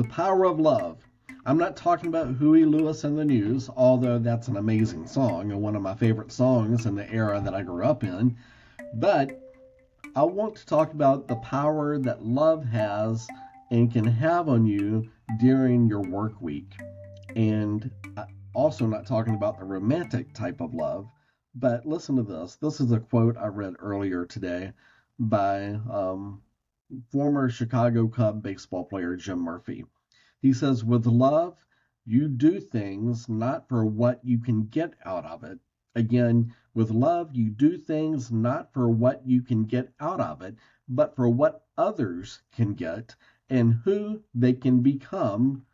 The Power of Love. I'm not talking about Huey Lewis and the News, although that's an amazing song and one of my favorite songs in the era that I grew up in. But I want to talk about the power that love has and can have on you during your work week. And also not talking about the romantic type of love, but listen to this. This is a quote I read earlier today by former Chicago Cub baseball player Jim Murphy. He says, with love, you do things not for what you can get out of it. Again, with love, you do things not for what you can get out of it, but for what others can get and who they can become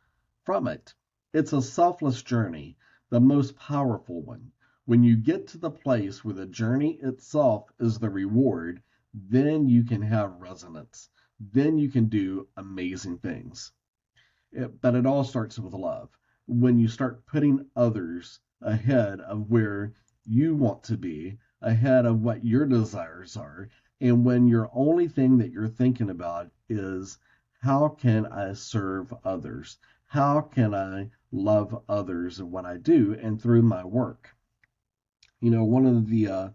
from it. It's a selfless journey, the most powerful one. When you get to the place where the journey itself is the reward, then you can have resonance. Then you can do amazing things. But it all starts with love. When you start putting others ahead of where you want to be, ahead of what your desires are, and when your only thing that you're thinking about is how can I serve others? How can I love others in what I do and through my work? You know, one of the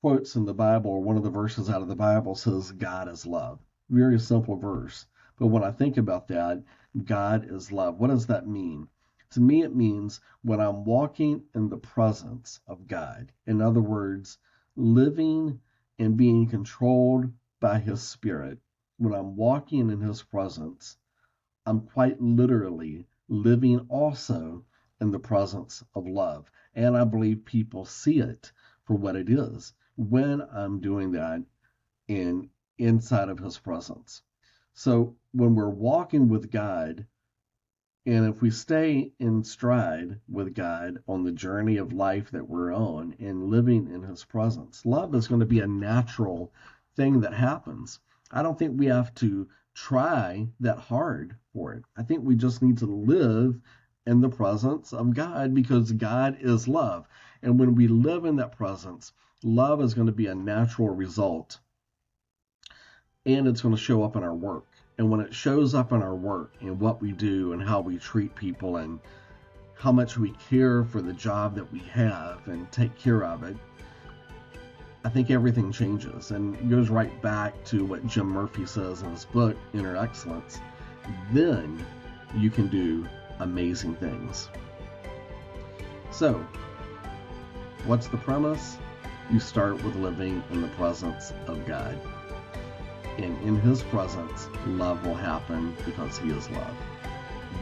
quotes in the Bible, or one of the verses out of the Bible says, God is love. Very simple verse. But when I think about that, God is love. What does that mean? To me, it means when I'm walking in the presence of God. In other words, living and being controlled by His Spirit. When I'm walking in His presence, I'm quite literally living also in the presence of love. And I believe people see it for what it is when I'm doing that inside of His presence. So when we're walking with God, and if we stay in stride with God on the journey of life that we're on and living in His presence, love is going to be a natural thing that happens. I don't think we have to try that hard for it. I think we just need to live in the presence of God because God is love. And when we live in that presence, love is going to be a natural result. And it's going to show up in our work. And when it shows up in our work and what we do and how we treat people and how much we care for the job that we have and take care of it, I think everything changes. And it goes right back to what Jim Murphy says in his book, Inner Excellence. Then you can do amazing things. So, what's the premise? You start with living in the presence of God. And in His presence, love will happen because He is love.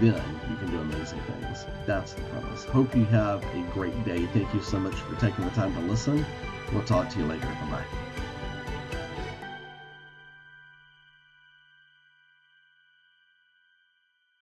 Then you can do amazing things. That's the premise. Hope you have a great day. Thank you so much for taking the time to listen. We'll talk to you later. Bye-bye.